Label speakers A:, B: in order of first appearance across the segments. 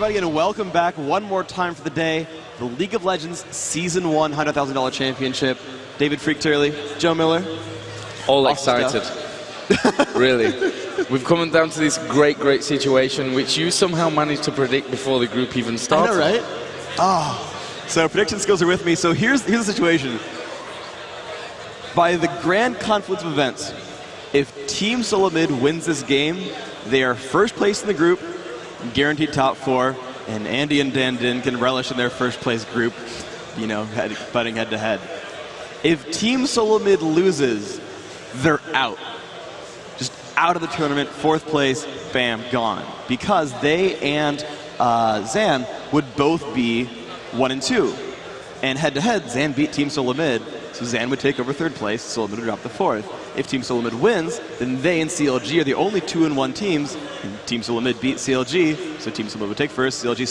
A: everybody, and welcome back one more time for the day. The League of Legends Season 1 $100,000 Championship. David Freak Turley, Joe Miller.
B: All excited. Really. We've come down to this great situation, which you somehow managed to predict before the group even started.
A: I know, right? Oh. So prediction skills are with me. So here's the situation. By the grand confluence of events, if Team SoloMid wins this game, they are first place in the group, guaranteed top 4, and Andy and Dan can relish in their first place group, you know, butting head to head. If Team SoloMid loses, they're out. Just out of the tournament, 4th place, bam, gone. Because they and Zan would both be 1 and 2. And head to head, Zan beat Team SoloMid, so Zan would take over 3rd place, SoloMid would drop to 4th. If Team SoloMid wins, then they and CLG are the only 2 and 1 teams. And Team SoloMid beat CLG, so Team SoloMid would take 1st, CLG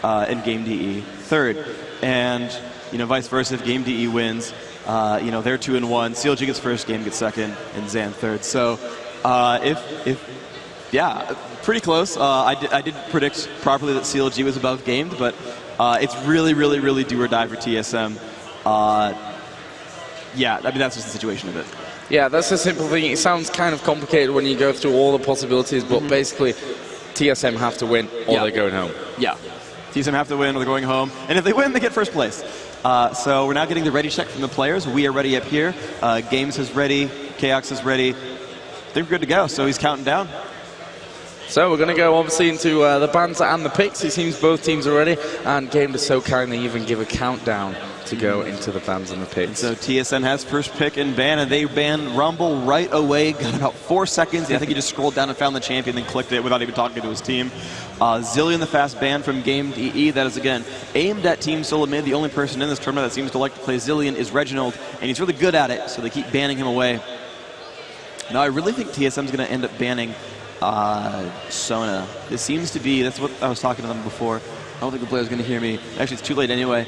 A: 2nd, and Game DE 3rd. And you know, vice versa, if Game DE wins, you know, they're 2 and 1, CLG gets 1st, Game gets 2nd, and Zan 3rd. So yeah, pretty close. I did predict properly that CLG was above Gamed, but it's really do or die for TSM. Yeah, I mean, that's just the situation of it.
B: Yeah, that's the simple thing. It sounds kind of complicated when you go through all the possibilities, but basically, TSM have to win or they're going home. Yeah.
A: TSM have to win or they're going home. And if they win, they get 1st place. So we're now getting the ready check from the players. We are ready up here. Games is ready. Chaox is ready. They're good to go, so he's counting down.
B: So we're going to go obviously into the bans and the picks. It seems both teams are ready, and Game to so kindly even give a countdown to go into the bans and the picks.
A: And so TSM has first pick and ban, and they ban Rumble right away. Got about 4 seconds. I think he just scrolled down and found the champion, then clicked it without even talking to his team. Zillion the fast ban from Game DE. That is, again, aimed at Team SoloMid. The only person in this tournament that seems to like to play Zillion is Reginald, and he's really good at it, so they keep banning him away. Now, I really think TSM is going to end up banning Sona. It seems to be, that's what I was talking to them before. I don't think the player's going to hear me. Actually, it's too late anyway.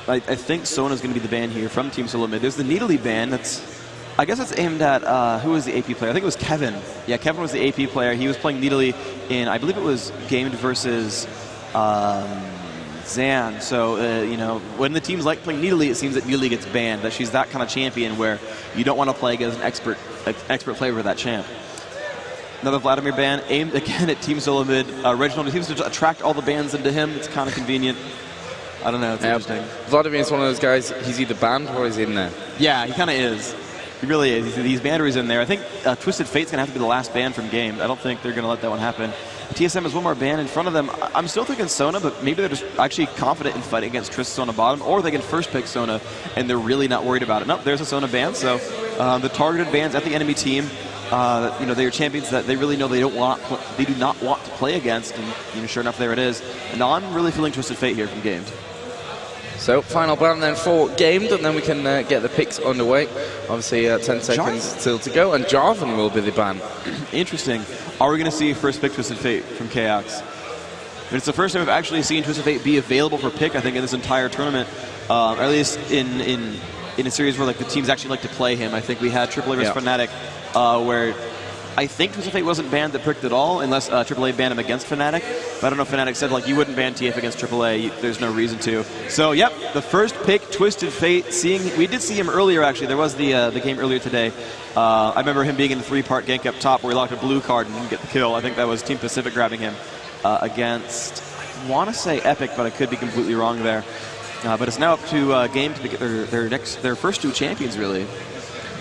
A: I think Sona's going to be the ban here from Team SoloMid. There's the Needly ban. That's, I guess it's aimed at, who was the AP player? I think it was Kevin. Yeah, Kevin was the AP player. He was playing Needly in, I believe it was Gamed versus Zan. So, you know, when the teams like playing Needly, it seems that Needly gets banned. That she's that kind of champion where you don't want to play against an expert player with that champ. Another Vladimir ban aimed again at Team SoloMid. Reginald seems to attract all the bans into him. It's kind of convenient. I don't know, it's interesting.
B: Vladimir is one of those guys, he's either banned or he's in there.
A: Yeah, he kind of is. He really is. He's banned or he's in there. I think Twisted Fate's going to have to be the last ban from Game. I don't think they're going to let that one happen. TSM has one more ban in front of them. I'm still thinking Sona, but maybe they're just actually confident in fighting against Trist's Sona bottom, or they can first pick Sona, and they're really not worried about it. Nope, there's a Sona ban, so the targeted bans at the enemy team, you know, they are champions that they really know they do not want to play against, and you know, sure enough, there it is. And now I'm really feeling Twisted Fate here from Gamed.
B: So final ban then for Gamed, and then we can get the picks underway. Obviously 10 seconds still to go, and Jarvan will be the ban.
A: Interesting. Are we going to see first pick Twisted Fate from Chaox? But it's the first time I've actually seen Twisted Fate be available for pick, I think, in this entire tournament. Or at least in a series where like the teams actually like to play him. I think we had AAA vs Fnatic, where I think Twisted Fate wasn't banned that picked at all, unless AAA banned him against Fnatic. But I don't know if Fnatic said, like, you wouldn't ban TF against AAA. There's no reason to. So, yep, the first pick, Twisted Fate. We did see him earlier, actually. There was the game earlier today. I remember him being in the 3-part gank up top where he locked a blue card and didn't get the kill. I think that was Team Pacific grabbing him against, I want to say Epic, but I could be completely wrong there. But it's now up to Game to get their first 2 champions, really.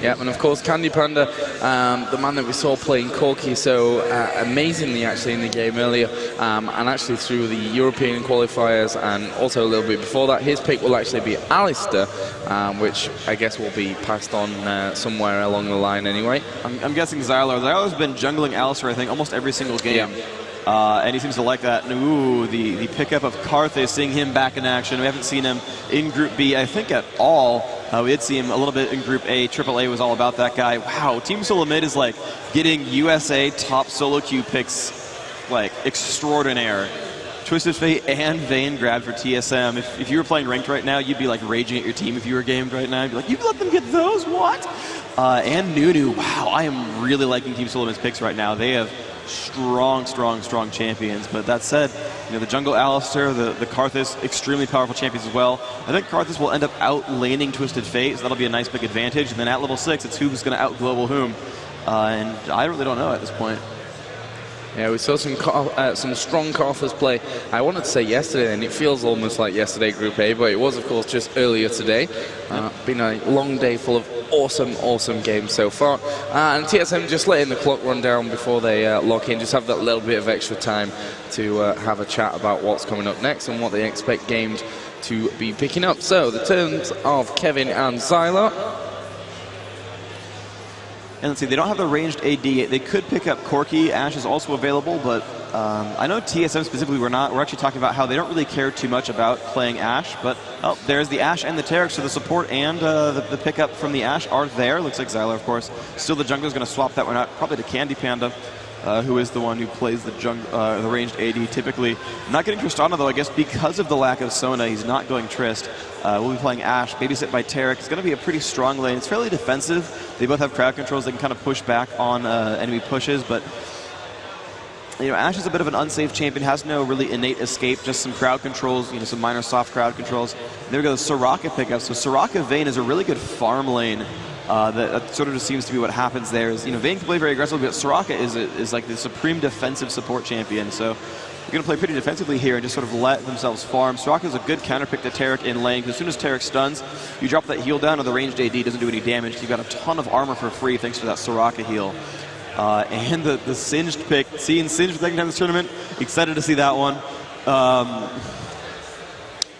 B: Yeah, and of course CandyPanda, the man that we saw playing Corki so amazingly actually in the game earlier, and actually through the European qualifiers and also a little bit before that, his pick will actually be Alistair, which I guess will be passed on somewhere along the line anyway.
A: I'm guessing Zylor. Zylor's been jungling Alistair, I think, almost every single game. Yeah. And he seems to like that. And, ooh, the pickup of Carthay, seeing him back in action. We haven't seen him in Group B, I think, at all. We did see him a little bit in Group A. AAA was all about that guy. Wow, Team SoloMid is like getting USA top solo queue picks like extraordinaire. Twisted Fate and Vayne grabbed for TSM. If you were playing ranked right now, you'd be like raging at your team if you were gamed right now. You'd be like, you let them get those? What? And Nunu. Wow, I am really liking Team SoloMid's picks right now. They have strong, strong, strong champions. But that said, you know, the jungle Alistar, the Karthus, extremely powerful champions as well. I think Karthus will end up out-laning Twisted Fate, so that'll be a nice big advantage. And then at level 6, it's who's going to out-global whom. And I really don't know at this point.
B: Yeah, we saw some strong Karthus play. I wanted to say yesterday, and it feels almost like yesterday Group A, but it was, of course, just earlier today. Been a long day full of awesome, awesome games so far. And TSM just letting the clock run down before they lock in, just have that little bit of extra time to have a chat about what's coming up next and what they expect games to be picking up. So, the turns of Kevin and Zylor.
A: And let's see, they don't have the ranged AD. They could pick up Corki. Ashe is also available, but I know TSM specifically, we're actually talking about how they don't really care too much about playing Ashe, but there's the Ashe and the Terex, so the support and the pickup from the Ashe are there. Looks like Zylor, of course. Still, the jungler's going to swap that one out, probably to CandyPanda, who is the one who plays the ranged AD typically. Not getting Tristana, though, I guess because of the lack of Sona, he's not going Trist. We'll be playing Ashe, babysit by Terex. It's going to be a pretty strong lane. It's fairly defensive. They both have crowd controls. They can kind of push back on enemy pushes, but you know, Ashe is a bit of an unsafe champion, has no really innate escape, just some crowd controls, you know, some minor soft crowd controls. And there we go, the Soraka pickup. So Soraka Vayne is a really good farm lane. That sort of just seems to be what happens there. Is, you know, Vayne can play very aggressively, but Soraka is like the supreme defensive support champion. So you're going to play pretty defensively here and just sort of let themselves farm. Soraka is a good counter pick to Taric in lane, because as soon as Taric stuns, you drop that heal down, and the ranged AD doesn't do any damage. You've got a ton of armor for free thanks to that Soraka heal. And the Singed pick, seeing Singed for the second time this tournament, excited to see that one. I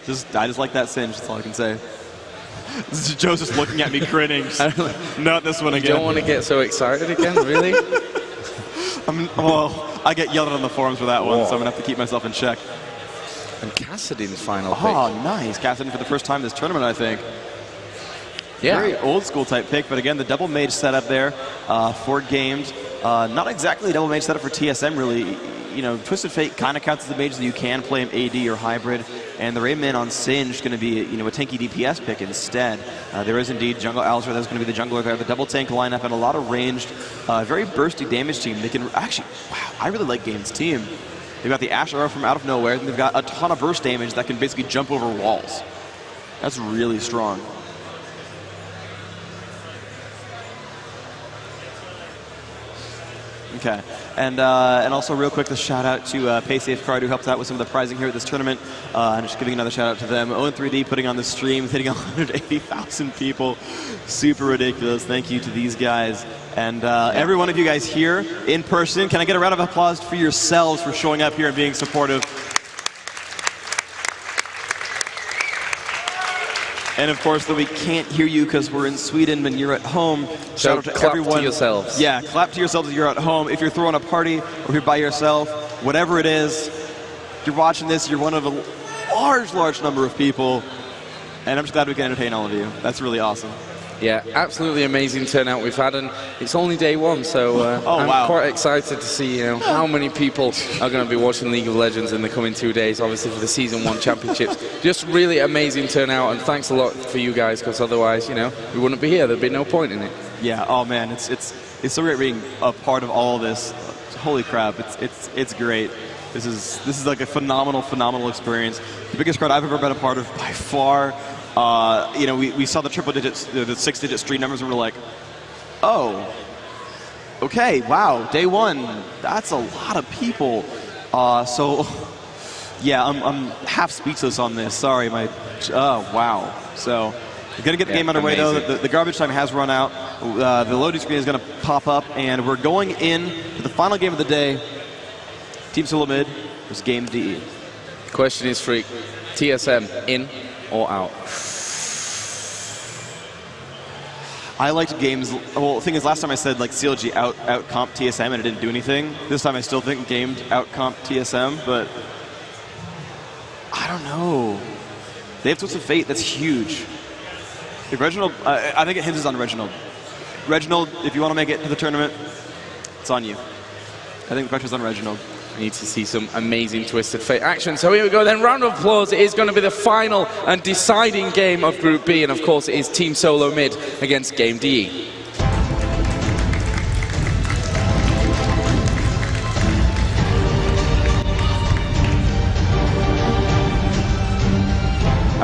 A: just like that Singed, that's all I can say. Joe's just looking at me grinning. Not this one again.
B: You don't want to get so excited again, really?
A: Well, I get yelled at on the forums for that one, so I'm going to have to keep myself in check.
B: And Kassadin's final pick.
A: Oh, nice. Kassadin for the first time this tournament, I think.
B: Yeah.
A: Very old school type pick, but again, the double mage setup there for games. Not exactly a double mage setup for TSM, really. You know, Twisted Fate kind of counts as the mage that you can play him AD or hybrid, and the Rayman on Singed is going to be, you know, a tanky DPS pick instead. There is indeed Jungle Alistar, that's going to be the jungler there. The double tank lineup and a lot of ranged, very bursty damage team. They can actually, wow, I really like Game's team. They've got the Ashe Aura from out of nowhere, and they've got a ton of burst damage that can basically jump over walls. That's really strong. Okay, and also real quick, the shout out to PaySafeCard, who helped out with some of the prizing here at this tournament. And just giving another shout out to them. Owen3D putting on the stream, hitting 180,000 people. Super ridiculous. Thank you to these guys. And every one of you guys here in person, can I get a round of applause for yourselves for showing up here and being supportive? And of course, though we can't hear you because we're in Sweden and you're at home, shout out to everyone.
B: Clap to yourselves.
A: Yeah, clap to yourselves if you're at home. If you're throwing a party or if you're by yourself, whatever it is, if you're watching this, you're one of a large, large number of people. And I'm just glad we can entertain all of you. That's really awesome.
B: Yeah, absolutely amazing turnout we've had, and it's only day one, so I'm quite excited to see, you know, how many people are going to be watching League of Legends in the coming 2 days, obviously for the Season 1 Championships. Just really amazing turnout, and thanks a lot for you guys, because otherwise, you know, we wouldn't be here. There'd be no point in it.
A: Yeah, oh man, it's so great being a part of all of this. Holy crap, it's great. This is like a phenomenal experience. The biggest crowd I've ever been a part of by far. You know, we saw the triple digits, the 6-digit stream numbers, and we're like, oh, okay, wow, day one, that's a lot of people. So, yeah, I'm half speechless on this. Sorry, oh, wow. So, we're going to get the game underway, though. The garbage time has run out. The loading screen is going to pop up, and we're going in to the final game of the day. Team SoloMid versus Game DE.
B: Question is, Freak, TSM in or out?
A: I liked Games. Well, the thing is, last time I said like CLG out comp TSM and it didn't do anything. This time I still think Games out comp TSM, but I don't know. They have Twisted Fate. That's huge. If Reginald, I think it hinges on Reginald. Reginald, if you want to make it to the tournament, it's on you. I think the pressure's on Reginald.
B: We need to see some amazing Twisted Fate action. So here we go then, round of applause. It is going to be the final and deciding game of Group B, and of course it is Team SoloMid against Game DE.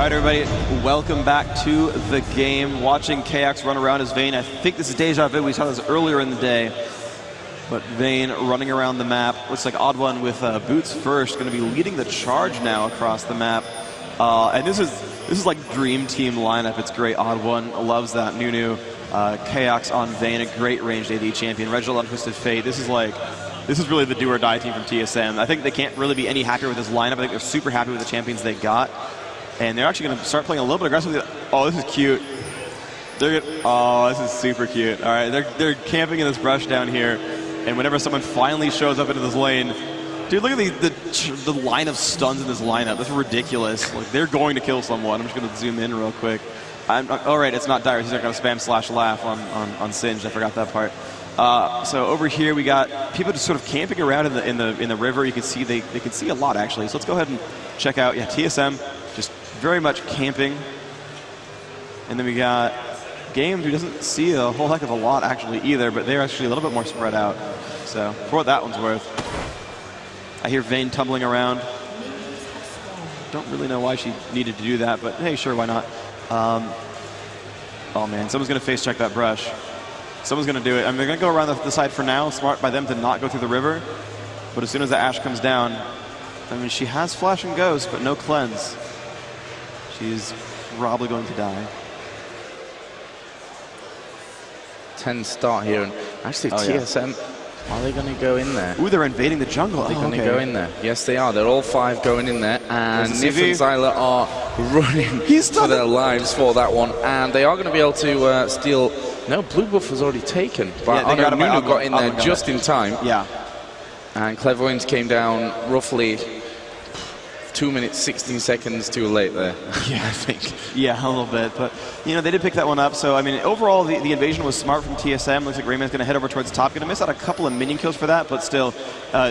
A: right, everybody, welcome back to the game. Watching Chaox run around as Vayne. I think this is deja vu. We saw this earlier in the day. But Vayne running around the map. Looks like OddOne with boots first, going to be leading the charge now across the map. And this is like dream team lineup. It's great. OddOne loves that. Nunu, Chaox on Vayne, a great ranged AD champion. Reginald on Twisted Fate. This is really the do or die team from TSM. I think they can't really be any happier with this lineup. I think they're super happy with the champions they got. And they're actually going to start playing a little bit aggressively. Oh, this is cute. Oh, this is super cute. All right, they're camping in this brush down here. And whenever someone finally shows up into this lane, dude, look at the line of stuns in this lineup. That's ridiculous. Like, they're going to kill someone. I'm just going to zoom in real quick. All right, it's not Dire. He's not going to spam /laugh on Singed. I forgot that part. So over here we got people just sort of camping around in the river. You can see they can see a lot actually. So let's go ahead and check out. Yeah, TSM just very much camping. And then we got Games, who doesn't see a whole heck of a lot actually either, but they're actually a little bit more spread out. So for what that one's worth. I hear Vayne tumbling around. Don't really know why she needed to do that, but hey, sure, why not? Oh man, someone's gonna face check that brush. Someone's gonna do it. I mean, they're gonna go around the side for now. Smart by them to not go through the river. But as soon as the Ashe comes down, I mean, she has Flash and Ghost, but no cleanse. She's probably going to die.
B: 10 start here, and actually TSM, are they going to go in there?
A: Ooh, they're invading the jungle.
B: They're going to go in there. Yes, they are. They're all 5 going in there, and Nyph and Zylor are running for their lives for that one, and they are going to be able to steal. No, blue buff was already taken, but yeah, Nunu got in there just in time.
A: Yeah.
B: And Clairvoyance came down roughly 2 minutes, 16 seconds too late there.
A: Yeah, I think. Yeah, a little bit. But, you know, they did pick that one up. So, I mean, overall, the invasion was smart from TSM. Looks like Rayman's going to head over towards the top. Going to miss out a couple of minion kills for that, but still,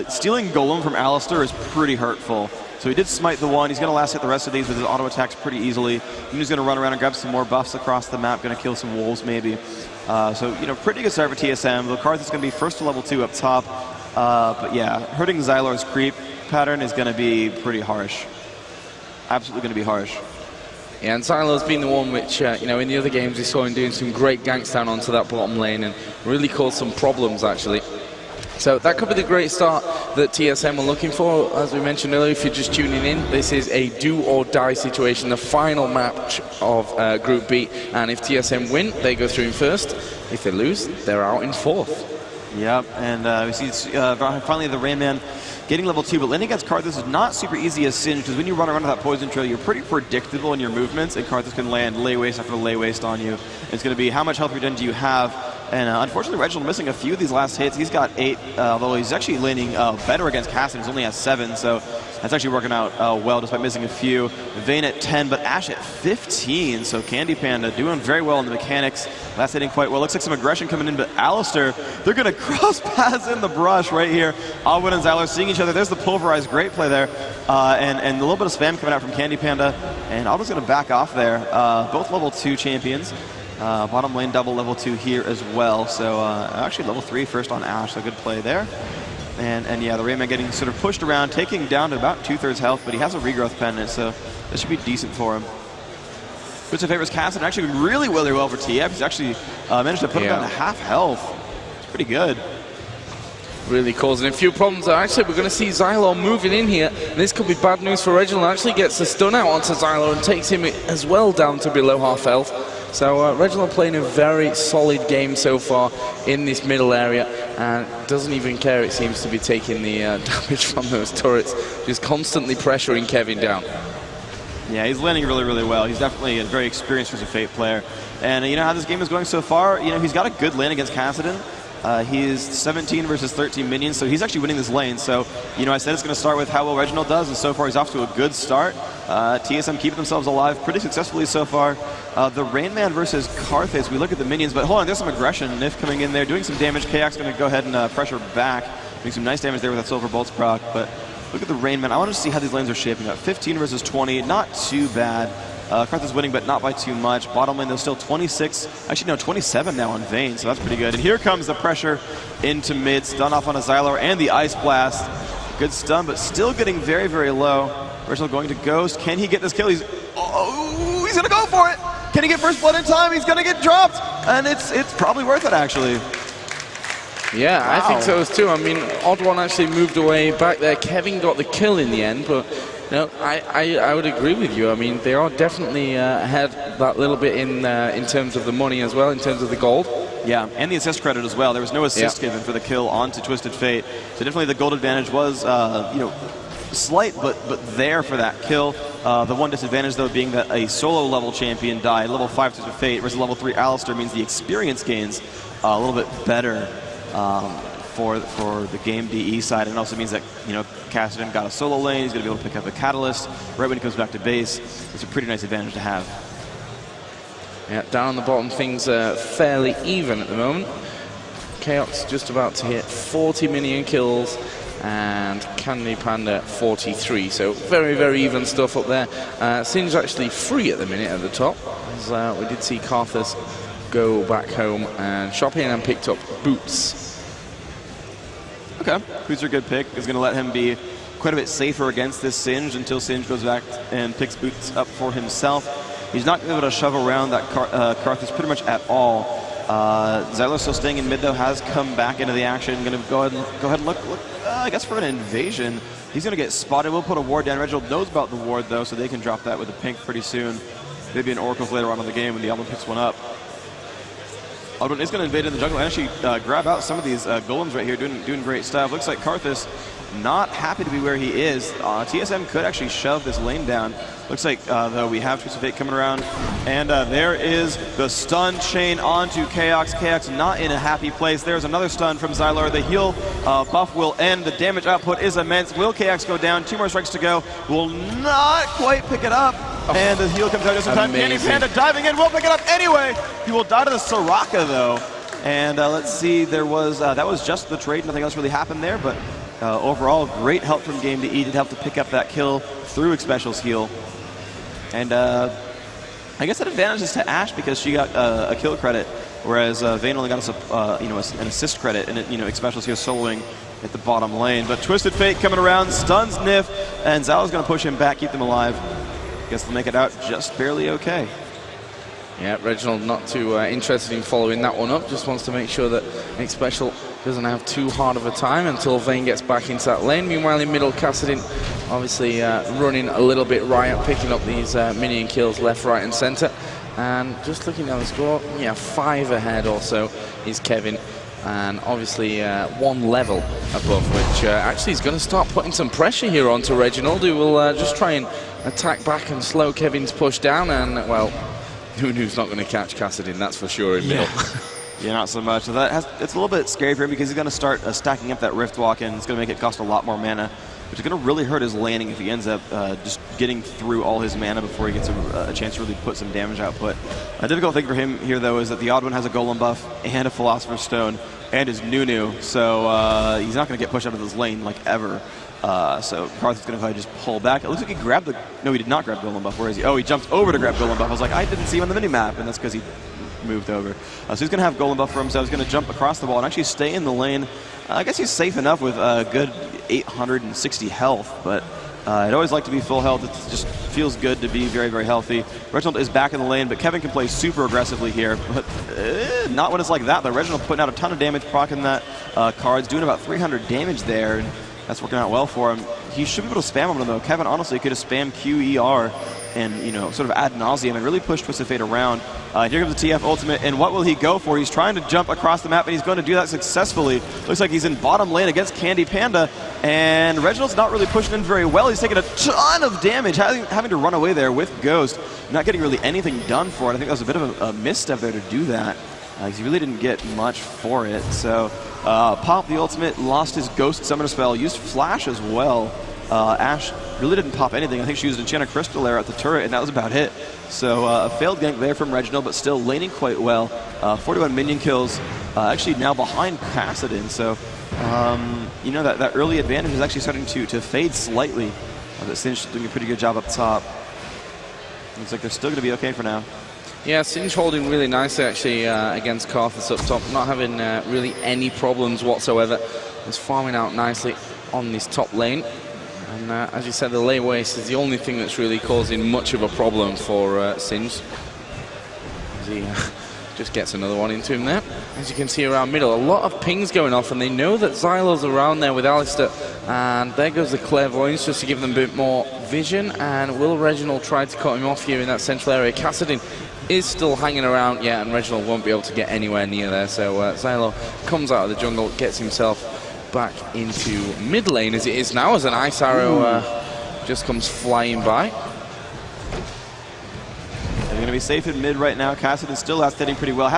A: stealing Golem from Alistar is pretty hurtful. So he did smite the one. He's going to last hit the rest of these with his auto attacks pretty easily. He's going to run around and grab some more buffs across the map. Going to kill some wolves, maybe. So, you know, pretty good start for TSM. The Karth is going to be first to level 2 up top. But, yeah, hurting Zylor's creep pattern is going to be pretty harsh. Absolutely going to be harsh.
B: Yeah, and Zylor's been the one which, you know, in the other games we saw him doing some great ganks down onto that bottom lane and really caused some problems, actually. So that could be the great start that TSM were looking for. As we mentioned earlier, if you're just tuning in, this is a do-or-die situation, the final match of Group B. And if TSM win, they go through in first. If they lose, they're out in fourth.
A: Yep, and we see finally the Rayman getting level 2, but landing against Karthus is not super easy as Singed, because when you run around with that poison trail, you're pretty predictable in your movements, and Karthus can land lay waste after lay waste on you. It's going to be how much health regen do you have, and unfortunately Reginald missing a few of these last hits. He's got 8, although he's actually landing better against Cassidy. He only has 7, so that's actually working out well despite missing a few. Vayne at 10, but Ashe at 15, so CandyPanda doing very well in the mechanics. Last hitting quite well. Looks like some aggression coming in, but Alistar, they're going to cross paths in the brush right here. OddOne and Zylor seeing each other. There's the pulverized, great play there. And a little bit of spam coming out from CandyPanda. And OddOne's going to back off there. Both level 2 champions. Bottom lane double level 2 here as well. So actually level 3 first on Ashe, so good play there. And yeah, the Rayman getting sort of pushed around, taking down to about 2/3 health, but he has a regrowth pendant, so this should be decent for him. Puts in favors Cassidy, actually really well for TF. He's actually managed to put him down to half health. It's pretty good.
B: Really causing a few problems there. Actually, we're going to see Zylor moving in here. This could be bad news for Reginald. Actually gets the stun out onto Zylor and takes him as well down to below half health. So Reginald playing a very solid game so far in this middle area and doesn't even care, it seems, to be taking the damage from those turrets. Just constantly pressuring Kevin down.
A: Yeah, he's landing really well. He's definitely a very experienced Versus Fate player. And you know how this game is going so far? You know, he's got a good lane against Cassidy. He's 17 versus 13 minions, so he's actually winning this lane. So, you know, I said it's going to start with how well Reginald does, and so far he's off to a good start. TSM keeping themselves alive pretty successfully so far. The Rainman versus Karthus, we look at the minions, but hold on, there's some aggression. Nyph coming in there, doing some damage. Chaox going to go ahead and pressure back, doing some nice damage there with that Silver Bolts proc. But look at the Rainman. I want to see how these lanes are shaping up. 15 versus 20, not too bad. Karthus winning, but not by too much. Bottom lane, there's still 26. Actually, no, 27 now on Vayne, so that's pretty good. And here comes the pressure into mid. Stun off on a Zylor and the Ice Blast. Good stun, but still getting very low. Reginald going to Ghost. Can he get this kill? He's... Oh, he's gonna go for it. Can he get first blood in time? He's gonna get dropped, and it's probably worth it actually.
B: Yeah,
A: wow.
B: I think so too. I mean, OddOne actually moved away back there. Kevin got the kill in the end, but no, I would agree with you. I mean, they are definitely ahead that little bit in terms of the money as well, in terms of the gold.
A: Yeah, and the assist credit as well. There was no assist given for the kill onto Twisted Fate, so definitely the gold advantage was, you know, slight, but there for that kill. The one disadvantage, though, being that a solo level champion died. Level 5 Twisted Fate versus level 3 Alistair means the experience gains a little bit better for the game DE side. And it also means that, you know, Kassadin got a solo lane. He's going to be able to pick up a catalyst right when he comes back to base. It's a pretty nice advantage to have.
B: Yeah, down on the bottom, things are fairly even at the moment. Chaox just about to hit 40 minion kills, and CandyPanda 43. So very, very even stuff up there. Singe actually free at the minute at the top, as we did see Karthus go back home and shop in and picked up Boots.
A: Okay, Boots are a good pick. Is going to let him be quite a bit safer against this Singe until Singe goes back and picks Boots up for himself. He's not going to be able to shove around that Karthus pretty much at all. Zylor still staying in mid though, has come back into the action. Going to go ahead and look I guess for an invasion. He's going to get spotted. We'll put a ward down. Reginald knows about the ward though, so they can drop that with a pink pretty soon. Maybe an Oracles later on in the game when the Elmia picks one up. OddOne is going to invade in the jungle and actually grab out some of these golems right here, doing great stuff. Looks like Karthus not happy to be where he is. TSM could actually shove this lane down. Looks like, though, we have Twisted Fate coming around. And there is the stun chain onto Chaox. Chaox not in a happy place. There's another stun from Zylor. The heal buff will end. The damage output is immense. Will Chaox go down? 2 more strikes to go. Will not quite pick it up. Oh, and the heal comes out just in time. CandyPanda diving in. Will pick it up anyway. He will die to the Soraka, though. And let's see, there was that was just the trade. Nothing else really happened there, but overall, great help from Game DE. Did help to pick up that kill through Xpecial's heal. And I guess that advantage is to Ashe because she got a kill credit, whereas Vayne only got you know, an assist credit, and you know, Xpecial's here soloing at the bottom lane. But Twisted Fate coming around, stuns Nyph, and Zylor's going to push him back, keep them alive. Guess they'll make it out just barely okay.
B: Yeah, Reginald not too interested in following that one up, just wants to make sure that Xpecial doesn't have too hard of a time until Vayne gets back into that lane. Meanwhile, in middle, Kassadin obviously running a little bit riot, picking up these minion kills left, right, and center. And just looking at the score, yeah, 5 ahead or so is Kevin. And obviously 1 level above, which actually is going to start putting some pressure here onto Reginald, who will just try and attack back and slow Kevin's push down. And, well, Nunu's not going to catch Kassadin, that's for sure, in middle.
A: Yeah, not so much. So it's a little bit scary for him because he's going to start stacking up that Rift Walk, and it's going to make it cost a lot more mana, which is going to really hurt his landing if he ends up just getting through all his mana before he gets a chance to really put some damage output. A difficult thing for him here, though, is that the OddOne has a Golem buff and a Philosopher's Stone and his Nunu, so he's not going to get pushed out of this lane like ever. So Karthus is going to probably just pull back. It looks like he grabbed the... No, he did not grab Golem buff. Where is he? Oh, he jumped over to grab Golem buff. I was like, I didn't see him on the mini-map, and that's because he moved over. So he's going to have Golem buff for himself. He's going to jump across the wall and actually stay in the lane. I guess he's safe enough with a good 860 health, but I'd always like to be full health. It just feels good to be very, very healthy. Reginald is back in the lane, but Kevin can play super aggressively here, but not when it's like that. The Reginald putting out a ton of damage, proccing that cards, doing about 300 damage there, and that's working out well for him. He should be able to spam him though. Kevin honestly could have spammed QER and, you know, sort of ad nauseum and really push Twisted Fate around. Here comes the TF ultimate, and what will he go for? He's trying to jump across the map, and he's going to do that successfully. Looks like he's in bottom lane against CandyPanda, and Reginald's not really pushing in very well. He's taking a ton of damage, having to run away there with Ghost, not getting really anything done for it. I think that was a bit of a misstep there to do that, because he really didn't get much for it. So popped the ultimate, lost his Ghost Summoner spell, used Flash as well. Ashe really didn't pop anything. I think she used Enchanted Crystal there at the turret, and that was about it. So a failed gank there from Reginald, but still laning quite well. 41 minion kills, actually now behind Kassadin. So, you know, that early advantage is actually starting to fade slightly. But Singe doing a pretty good job up top. Looks like they're still going to be okay for now.
B: Yeah, Singe holding really nicely actually against Karthus up top, not having really any problems whatsoever. He's farming out nicely on this top lane. And as you said, the lane waste is the only thing that's really causing much of a problem for Singe. As he just gets another one into him there. As you can see around middle, a lot of pings going off, and they know that Zylor's around there with Alistair. And there goes the clairvoyance just to give them a bit more vision. And will Reginald try to cut him off here in that central area? Kassadin is still hanging around, yeah, and Reginald won't be able to get anywhere near there. So Zylor comes out of the jungle, gets himself back into mid lane as it is now, as an ice arrow just comes flying by.
A: They're going to be safe in mid right now. Kassadin still outstanding pretty well.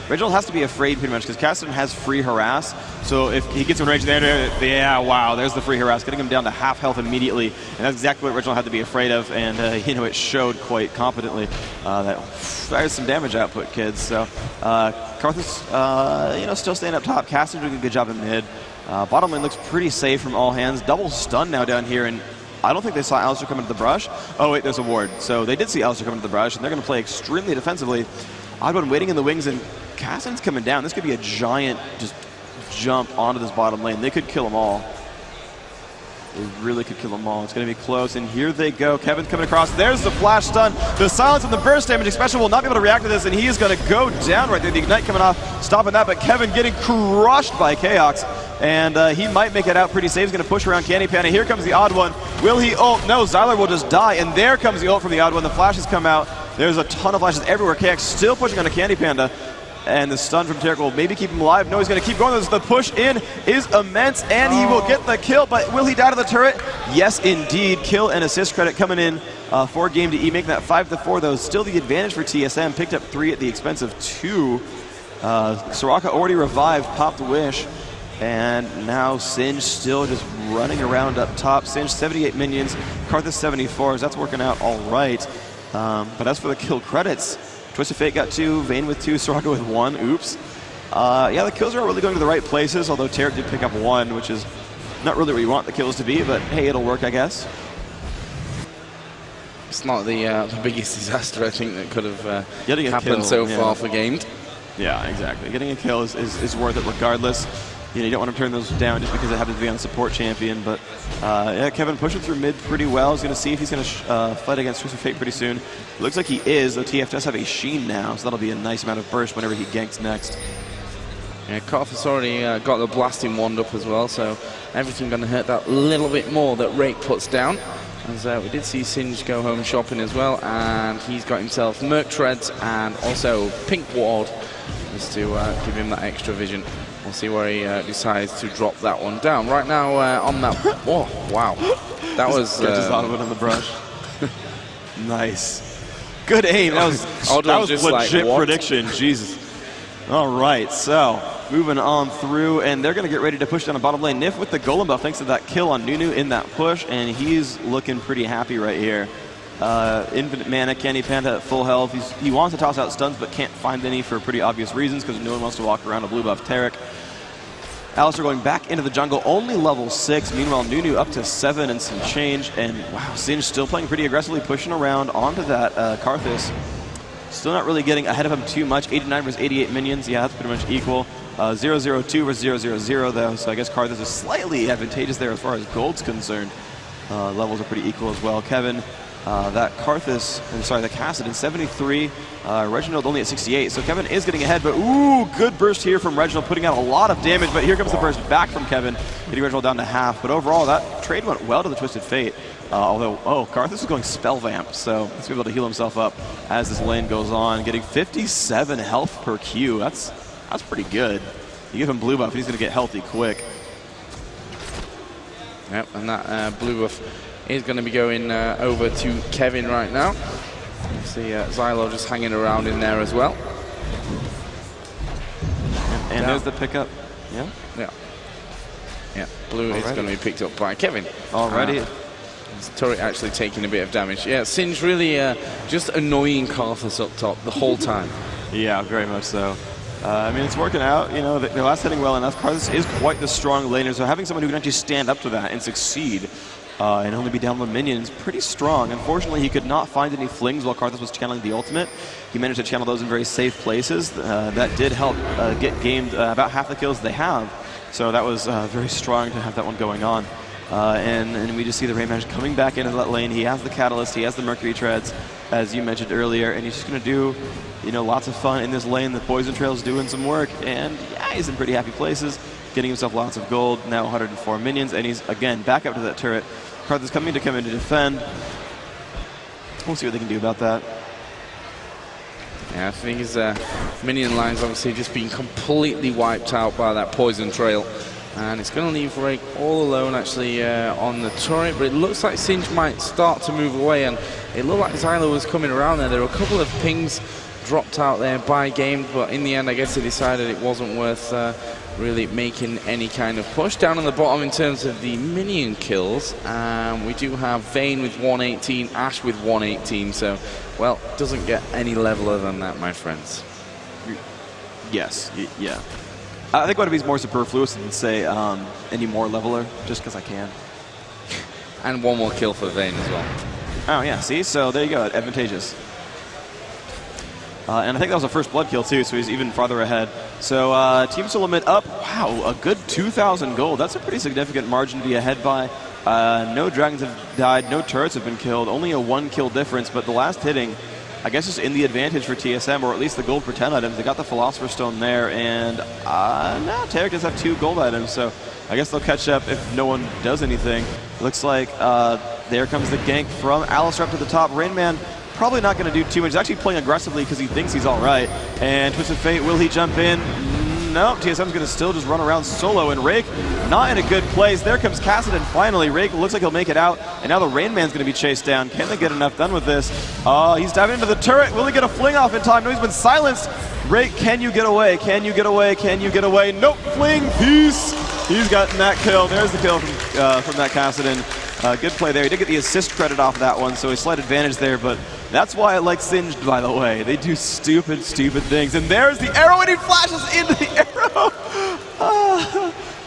A: Reginald has to be afraid pretty much because Kassadin has free harass. So if he gets in range there, yeah, wow, there's the free harass, getting him down to half health immediately. And that's exactly what Reginald had to be afraid of. And, you know, it showed quite competently. There's some damage output, kids. So Karthus, you know, still staying up top. Kassadin doing a good job in mid. Bottom lane looks pretty safe from all hands. Double stun now down here, and I don't think they saw Alistair come into the brush. Oh wait, there's a ward. So they did see Alistair come into the brush, and they're going to play extremely defensively. OddOne waiting in the wings, and Kassadin's coming down. This could be a giant just jump onto this bottom lane. They could kill them all. They really could kill them all. It's going to be close, and here they go. Kevin's coming across. There's the flash stun. The silence and the burst damage. Xpecial will not be able to react to this, and he is going to go down right there. The ignite coming off, stopping that, but Kevin getting crushed by Chaox. And he might make it out pretty safe. He's going to push around CandyPanda. Here comes the TheOddOne. Will he ult? No, Zylor will just die. And there comes the ult from the TheOddOne. The flashes come out. There's a ton of flashes everywhere. Chaox still pushing on a CandyPanda. And the stun from Tarek will maybe keep him alive. No, he's going to keep going. The push in is immense, and he will get the kill. But will he die to the turret? Yes, indeed. Kill and assist credit coming in for Game DE, making that 5-4, though. Still the advantage for TSM. Picked up 3 at the expense of 2. Soraka already revived, popped the wish. And now Singe still just running around up top. Singe 78 minions, Karthus 74s. That's working out all right. But as for the kill credits, Twisted Fate got 2, Vayne with 2, Soraka with 1. Oops. Yeah, the kills are really going to the right places, although Tarek did pick up 1, which is not really where you want the kills to be, but hey, it'll work, I guess.
B: It's not the biggest disaster, I think, that could have happened so far for Gamed.
A: Yeah, exactly. Getting a kill is worth it regardless. You know, you don't want to turn those down just because it happens to be on support champion. But yeah, Kevin pushing through mid pretty well. He's going to see if he's going to fight against Twisted Fate pretty soon. Looks like he is, though TF does have a Sheen now, so that'll be a nice amount of burst whenever he ganks next.
B: Yeah, Karthus already got the blasting wand up as well, so everything going to hurt that little bit more that Reyk puts down. As we did see Singe go home shopping as well, and he's got himself Merc Treads and also Pink Ward just to give him that extra vision. We'll see where he decides to drop that one down. Right now on that... Oh, wow. That was...
A: Catches OddOne in the brush. Nice. Good aim. That was legit like, prediction. Jesus. All right, so moving on through, and they're going to get ready to push down the bottom lane. Nyph with the golem buff thanks to that kill on Nunu in that push, and he's looking pretty happy right here. Infinite mana, CandyPanda at full health. He wants to toss out stuns, but can't find any for pretty obvious reasons because no one wants to walk around a blue buff Tarek. Alistair going back into the jungle, only level 6. Meanwhile, Nunu up to 7 and some change. And wow, Singe still playing pretty aggressively, pushing around onto that Karthus. Still not really getting ahead of him too much. 89 versus 88 minions. Yeah, that's pretty much equal. 0-0-2 versus 0-0-0 though. So I guess Karthus is slightly advantageous there as far as gold's concerned. Levels are pretty equal as well. Kevin, that Karthus, I'm sorry, the Kassadin 73, Reginald only at 68. So Kevin is getting ahead, but ooh, good burst here from Reginald, putting out a lot of damage. But here comes the burst back from Kevin, getting Reginald down to half. But overall, that trade went well to the Twisted Fate. Although, oh, Karthus is going spell vamp, so he's going to be able to heal himself up as this lane goes on, getting 57 health per Q. That's pretty good. You give him blue buff, he's going to get healthy quick.
B: Yep, and that blue buff is going to be going over to Kevin right now. You see Zylor just hanging around in there as well.
A: And there's the pickup. Yeah?
B: Yeah. Yeah, blue is going to be picked up by Kevin.
A: Already.
B: His turret actually taking a bit of damage. Yeah, Singe really just annoying Karthus up top the whole time.
A: Yeah, very much so. I mean, it's working out. You know, they're last hitting well enough. Karthus is quite the strong laner, so having someone who can actually stand up to that and succeed and only be down one minion is pretty strong. Unfortunately, he could not find any flings while Karthus was channeling the ultimate. He managed to channel those in very safe places. That did help get gamed about half the kills they have. So that was very strong to have that one going on. And we just see the Reyk coming back into that lane. He has the Catalyst, he has the Mercury Treads, as you mentioned earlier, and he's just going to do, you know, lots of fun in this lane. The Poison Trail's doing some work, and yeah, he's in pretty happy places, getting himself lots of gold, now 104 minions, and he's, again, back up to that turret. Karthus coming to come in to defend. We'll see what they can do about that.
B: Yeah, I think his minion line's obviously just been completely wiped out by that Poison Trail. And it's going to leave Reyk all alone, actually, on the turret. But it looks like Singe might start to move away. And it looked like Zylor was coming around there. There were a couple of pings dropped out there by game. But in the end, I guess they decided it wasn't worth really making any kind of push. Down on the bottom in terms of the minion kills, we do have Vayne with 118, Ash with 118. So, well, doesn't get any leveler than that, my friends.
A: Yes, yeah. I think what would be more superfluous than say any more leveler, just because I can.
B: And one more kill for Vayne as well.
A: Oh yeah, see? So there you go, advantageous. And I think that was a first blood kill too, so he's even farther ahead. So Team SoloMid up, wow, a good 2,000 gold. That's a pretty significant margin to be ahead by. No dragons have died, no turrets have been killed, only a 1 kill difference, but the last hitting, I guess, is in the advantage for TSM, or at least the gold for 10 items. They got the Philosopher's Stone there, and now Tarek does have 2 gold items, so I guess they'll catch up if no one does anything. Looks like there comes the gank from Alistair up to the top. Rainman probably not going to do too much. He's actually playing aggressively because he thinks he's all right. And Twisted Fate, will he jump in? No, TSM's going to still just run around solo, and Reyk not in a good place. There comes Kassadin finally. Reyk looks like he'll make it out, and now the Rain Man's going to be chased down. Can they get enough done with this? He's diving into the turret. Will he get a fling off in time? No, he's been silenced. Reyk, can you get away? Can you get away? Can you get away? Nope, fling, peace. He's gotten that kill. There's the kill from that Kassadin. Good play there. He did get the assist credit off that one, so a slight advantage there, but that's why I like Singed, by the way. They do stupid, stupid things. And there's the arrow, and he flashes into the arrow.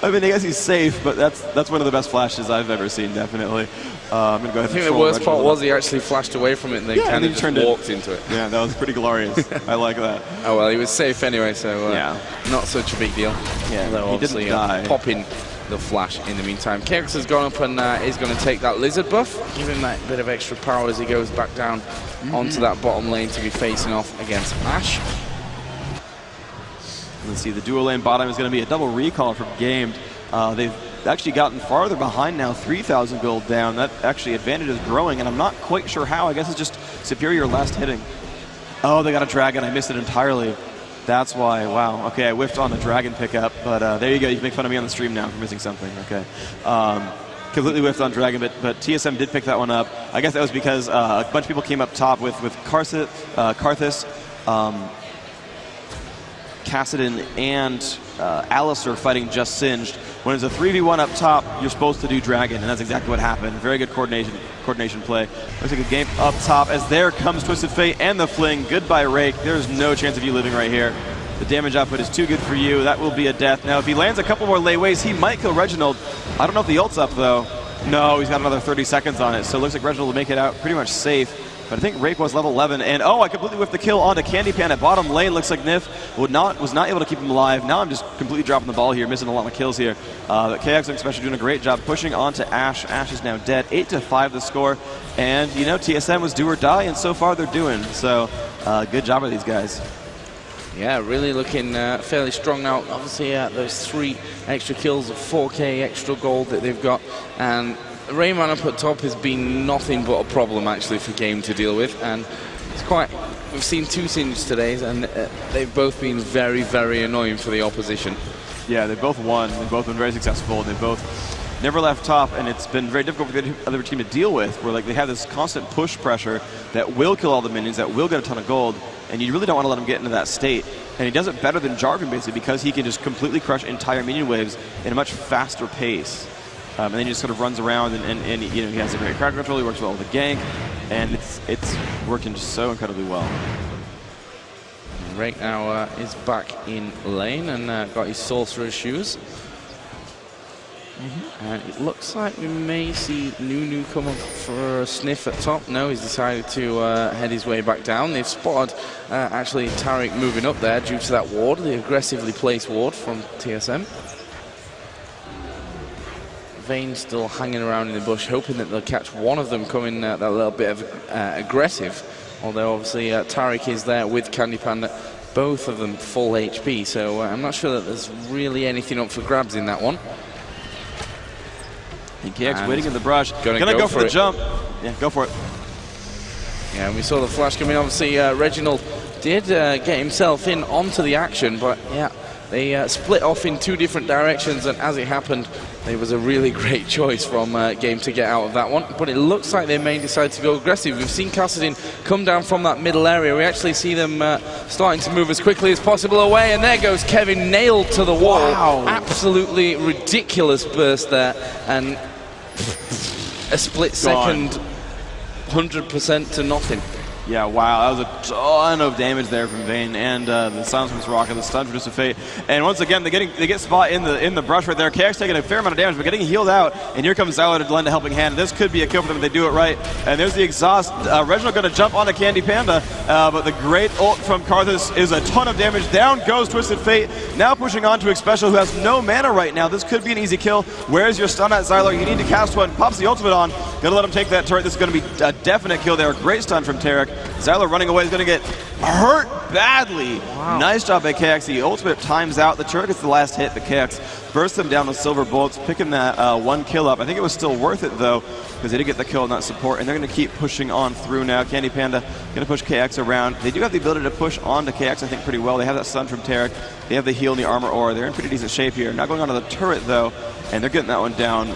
A: I mean, I guess he's safe, but that's one of the best flashes I've ever seen, definitely. I'm gonna go ahead
B: I think the worst part was he actually flashed away from it and then kind of just walked into it.
A: Yeah, that was pretty glorious. I like that.
B: Oh, well, he was safe anyway, so yeah, not such a big deal.
A: Yeah,
B: although
A: he didn't die.
B: Popping the flash in the meantime. Chaox has gone up and is going to take that lizard buff, give him that bit of extra power as he goes back down onto that bottom lane to be facing off against Ash.
A: Let's see, the dual lane bottom is going to be a double recall from Gamed. They've actually gotten farther behind now, 3,000 gold down. That actually advantage is growing, and I'm not quite sure how. I guess it's just superior last hitting. Oh, they got a dragon. I missed it entirely. That's why. Wow. Okay, I whiffed on the dragon pickup, but there you go. You can make fun of me on the stream now for missing something. Okay. Completely whiffed on dragon, but TSM did pick that one up. I guess that was because a bunch of people came up top with Karthus, Kassadin, and Alistair fighting just Singed. When it's a 3v1 up top, you're supposed to do dragon, and that's exactly what happened. Very good coordination play. Looks like a game up top as there comes Twisted Fate and the fling. Goodbye, Reyk. There's no chance of you living right here. The damage output is too good for you. That will be a death. Now, if he lands a couple more layways, he might kill Reginald. I don't know if the ult's up, though. No, he's got another 30 seconds on it, so it looks like Reginald will make it out pretty much safe. But I think Reyk was level 11, and I completely whiffed the kill onto CandyPanda. Bottom lane looks like Nyph was not able to keep him alive. Now I'm just completely dropping the ball here, missing a lot of kills here. But Chaox and Xpecial doing a great job pushing onto Ash. Ash is now dead, 8-5 the score. And, you know, TSM was do or die, and so far they're doing. So, good job of these guys.
B: Yeah, really looking fairly strong now. Obviously, those 3 extra kills of 4k extra gold that they've got. And Rayman up at top has been nothing but a problem actually for Game to deal with, and it's quite. We've seen 2 Singes today, and they've both been very, very annoying for the opposition.
A: Yeah, they both won. They've both been very successful, and they both never left top, and it's been very difficult for the other team to deal with. Where like they have this constant push pressure that will kill all the minions, that will get a ton of gold, and you really don't want to let him get into that state. And he does it better than Jarvan basically because he can just completely crush entire minion waves in a much faster pace. And then he just sort of runs around, and you know, he has a great crowd control, he works well with the gank, and it's working just so incredibly well.
B: Reyk now is back in lane and got his sorcerer's shoes. And it looks like we may see Nunu come up for a sniff at top. No, he's decided to head his way back down. They've spotted actually Tarek moving up there due to that ward, the aggressively placed ward from TSM. Vayne still hanging around in the bush, hoping that they'll catch one of them coming that little bit of aggressive. Although obviously Tarek is there with CandyPanda, both of them full HP, so I'm not sure that there's really anything up for grabs in that one.
A: And KX waiting in the brush, gonna go for the jump. Yeah, go for it.
B: Yeah, and we saw the flash coming. Obviously, Reginald did get himself in onto the action, but yeah, they split off in two different directions, and as it happened, it was a really great choice from Game to get out of that one. But it looks like they may decide to go aggressive. We've seen Kassadin come down from that middle area. We actually see them starting to move as quickly as possible away, and there goes Kevin, nailed to the wall. Wow. Absolutely ridiculous burst there, and a split second, 100% to nothing.
A: Yeah, wow, that was a ton of damage there from Vayne, and the Silence Rocket, the stun for Just a Fate. And once again, they get spot in the brush right there. KX taking a fair amount of damage, but getting healed out. And here comes Zylor to lend a helping hand. This could be a kill for them if they do it right. And there's the exhaust. Reginald going to jump onto CandyPanda, but the great ult from Karthus is a ton of damage. Down goes Twisted Fate, now pushing on to Xpecial, who has no mana right now. This could be an easy kill. Where's your stun at, Zylor? You need to cast one. Pops the ultimate on. Gonna let him take that turret. This is gonna be a definite kill there. Great stun from Tarek. Zylor running away is going to get hurt badly. Wow. Nice job by KX. The ultimate times out. The turret gets the last hit, but KX bursts them down with silver bullets, picking that one kill up. I think it was still worth it, though, because they did get the kill and that support, and they're going to keep pushing on through now. CandyPanda going to push KX around. They do have the ability to push onto KX, I think, pretty well. They have that stun from Tarek. They have the heal and the armor aura. They're in pretty decent shape here. Not going onto the turret, though, and they're getting that one down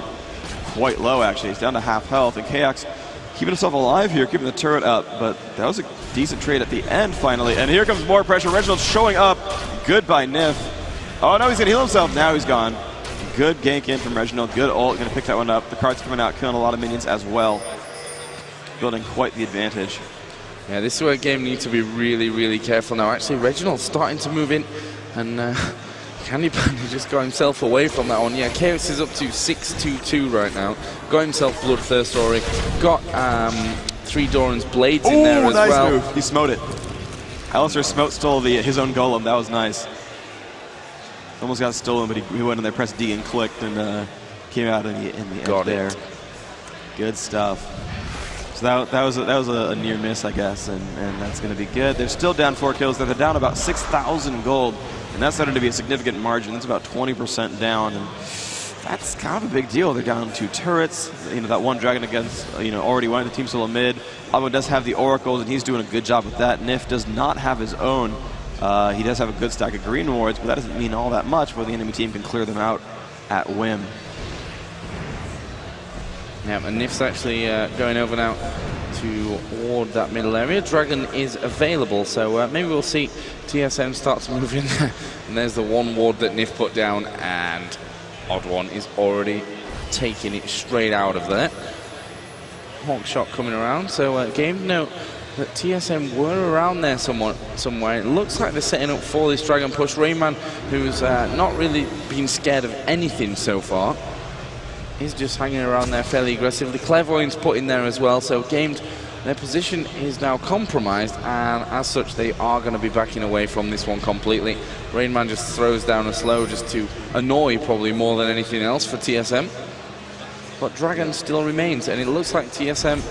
A: quite low, actually. It's down to half health, and KX keeping himself alive here, keeping the turret up, but that was a decent trade at the end, finally. And here comes more pressure. Reginald showing up. Good by Nyph. Oh, no, he's going to heal himself. Now he's gone. Good gank in from Reginald. Good ult. Going to pick that one up. The card's coming out, killing a lot of minions as well. Building quite the advantage.
B: Yeah, this is where Game need to be really, really careful now. Actually, Reginald's starting to move in, and CandyPanda just got himself away from that one. Yeah, Chaox is up to 6-2-2 right now. Got himself Bloodthirst Ori. Got 3 Doran's Blades in there as
A: nice
B: well.
A: Move. He smote it. Alistair stole his own golem. That was nice. Almost got stolen, but he went in there, pressed D and clicked, and came out in the end there. Good stuff. So that was a near miss, I guess, and that's going to be good. They're still down 4 kills. They're down about 6,000 gold. And that's starting to be a significant margin. That's about 20% down, and that's kind of a big deal. They're down 2 turrets. You know, that one dragon against, already won the team SoloMid. Abo does have the oracles, and he's doing a good job with that. Nyph does not have his own. He does have a good stack of green wards, but that doesn't mean all that much, where the enemy team can clear them out at whim.
B: Yeah, and Nyph's actually going over now to ward that middle area. Dragon is available, so maybe we'll see TSM start to move in there. And there's the one ward that Nyph put down, and DreamHack is already taking it straight out of there. Hawk shot coming around, so Game note that TSM were around there somewhere. It looks like they're setting up for this Dragon push. Rayman, who's not really been scared of anything so far, is just hanging around there fairly aggressively. Clairvoyant's put in there as well, so Gamed, their position is now compromised, and as such they are going to be backing away from this one completely. Rainman just throws down a slow just to annoy probably more than anything else for TSM. But Dragon still remains, and it looks like TSM...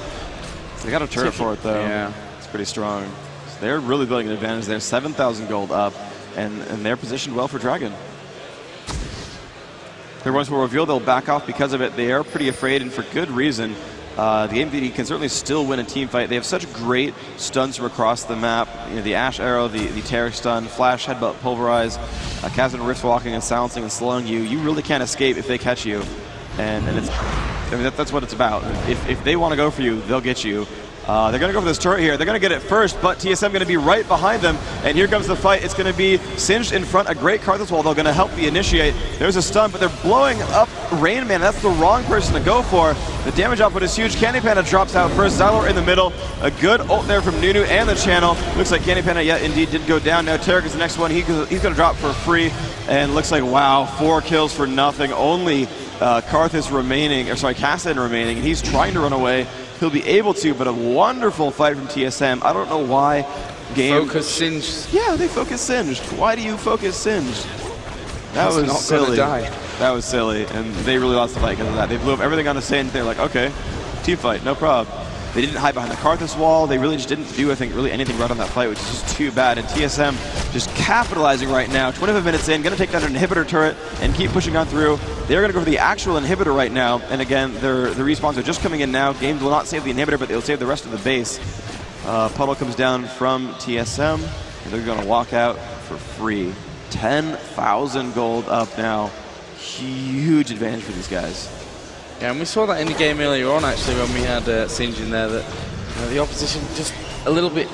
A: They got a turret for it, though. Yeah. It's pretty strong. So they're really building an advantage there. 7,000 gold up, and they're positioned well for Dragon. Their ones will reveal they'll back off because of it. They are pretty afraid, and for good reason. The game can certainly still win a team fight. They have such great stuns from across the map. The Ash Arrow, the Tarek stun, Flash, Headbutt, Pulverize, Chasm Rift walking and silencing and slowing you. You really can't escape if they catch you. And it's, that's what it's about. If they want to go for you, they'll get you. They're going to go for this turret here. They're going to get it first, but TSM going to be right behind them. And here comes the fight. It's going to be Singed in front. A great Karthus wall. They're going to help the initiate. There's a stun, but they're blowing up Rain Man. That's the wrong person to go for. The damage output is huge. CandyPanda drops out first. Zylor in the middle. A good ult there from Nunu and the channel. Looks like CandyPanda, yeah, indeed did go down. Now Tarek is the next one. He's going to drop for free. And looks like, wow, 4 kills for nothing. Only Karthus remaining, or sorry, Kassadin remaining. And he's trying to run away. He'll be able to, but a wonderful fight from TSM. I don't know why Game...
B: Focus Singed.
A: Yeah, they focus Singed. Why do you focus Singed? That was
B: not
A: silly.
B: Gonna die.
A: That was silly, and they really lost the fight because of that. They blew up everything on the Singe. They're like, okay, team fight, no problem. They didn't hide behind the Karthus wall. They really just didn't do, I think, really anything right on that fight, which is just too bad. And TSM just capitalizing right now. 25 minutes in, going to take down an inhibitor turret and keep pushing on through. They're going to go for the actual inhibitor right now. And again, the respawns are just coming in now. Games will not save the inhibitor, but they'll save the rest of the base. Puddle comes down from TSM, and they're going to walk out for free. 10,000 gold up now. Huge advantage for these guys.
B: Yeah, and we saw that in the game earlier on, actually, when we had Singe in there, that the opposition just a little bit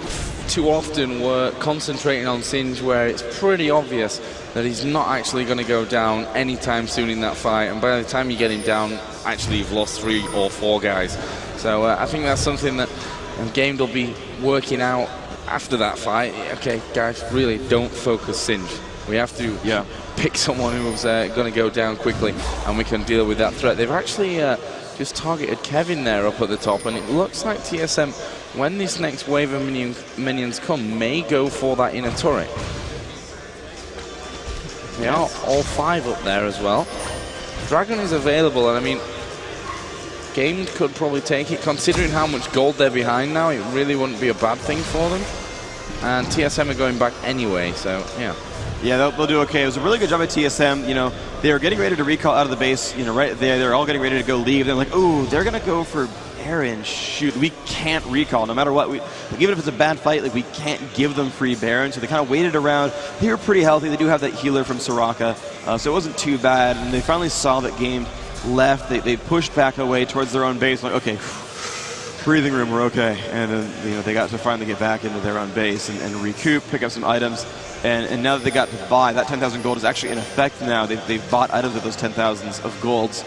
B: too often were concentrating on Singe, where it's pretty obvious that he's not actually going to go down anytime soon in that fight, and by the time you get him down, actually you've lost 3 or 4 guys. So I think that's something that Game will be working out after that fight. Okay, guys, really don't focus Singe. We have to pick someone who's going to go down quickly, and we can deal with that threat. They've actually just targeted Kevin there up at the top, and it looks like TSM, when this next wave of minions come, may go for that inner turret. They are all 5 up there as well. Dragon is available, and I mean, Game could probably take it. Considering how much gold they're behind now, it really wouldn't be a bad thing for them. And TSM are going back anyway, so yeah.
A: Yeah, they'll do okay. It was a really good job at TSM. You know, they were getting ready to recall out of the base. You know, right there, they're all getting ready to go leave. They're like, ooh, they're gonna go for Baron. Shoot, we can't recall no matter what. Even if it's a bad fight, like we can't give them free Baron. So they kind of waited around. They were pretty healthy. They do have that healer from Soraka, so it wasn't too bad. And they finally saw that Game left. They pushed back away towards their own base. Like, okay, breathing room, we're okay. And then you know they got to finally get back into their own base and recoup, pick up some items. And now that they got to buy, that 10,000 gold is actually in effect now. They've bought items of those 10,000s of golds,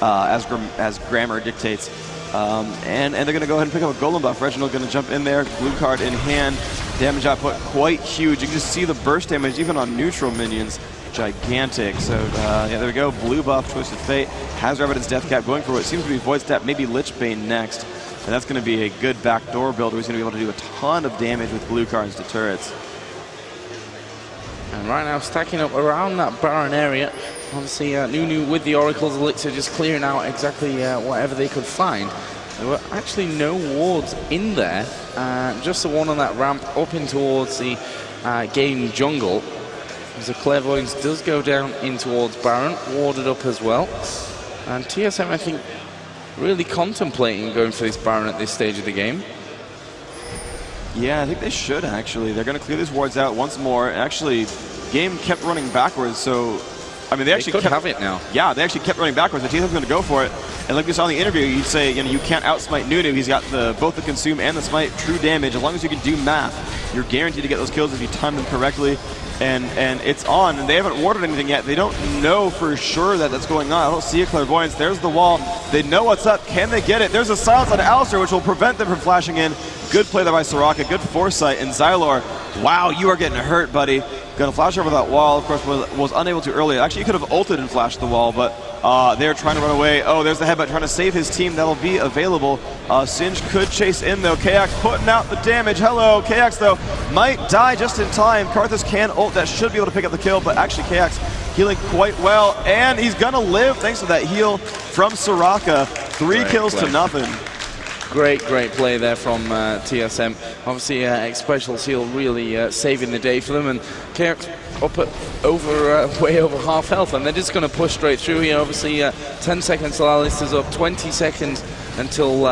A: as grammar dictates. And they're going to go ahead and pick up a golem buff. Reginald going to jump in there, blue card in hand. Damage output quite huge. You can just see the burst damage even on neutral minions. Gigantic. So yeah, there we go. Blue buff, Twisted Fate. Has Rabbidd's Death Cap going for what seems to be Void Step, maybe Lichbane next. And that's going to be a good backdoor build where he's going to be able to do a ton of damage with blue cards to turrets.
B: And right now, stacking up around that Baron area. Obviously, Nunu with the Oracle's Elixir just clearing out exactly whatever they could find. There were actually no wards in there, just the one on that ramp up in towards the Game jungle. As the Clairvoyance does go down in towards Baron, warded up as well. And TSM, I think, really contemplating going for this Baron at this stage of the game.
A: Yeah, I think they should, actually. They're going to clear these wards out once more. Actually, Game kept running backwards, so... I mean, they actually
B: could have it now.
A: Yeah, they actually kept running backwards. The TSM's going to go for it. And like we saw in the interview, you'd say, you know, you can't outsmite Nunu. He's got both the consume and the smite true damage. As long as you can do math, you're guaranteed to get those kills if you time them correctly. And it's on, and they haven't warded anything yet. They don't know for sure that that's going on. I don't see a Clairvoyance. There's the wall. They know what's up. Can they get it? There's a silence on Alistair, which will prevent them from flashing in. Good play there by Soraka. Good foresight. And Zylor, wow, you are getting hurt, buddy. Going to flash over that wall. Of course, was unable to earlier. Actually, he could have ulted and flashed the wall, but they're trying to run away. Oh, there's the headbutt trying to save his team. That'll be available. Singe could chase in, though. Chaox putting out the damage. Hello, Chaox, though, might die just in time. Karthus can ult. That should be able to pick up the kill, but actually Chaox healing quite well, and he's going to live thanks to that heal from Soraka. 3 kills to nothing.
B: Great play there from TSM. Obviously, Xpecial heal really saving the day for them, and Chaox up at way over half health, and they're just going to push straight through here. Obviously, 10 seconds till Alistair's up, 20 seconds until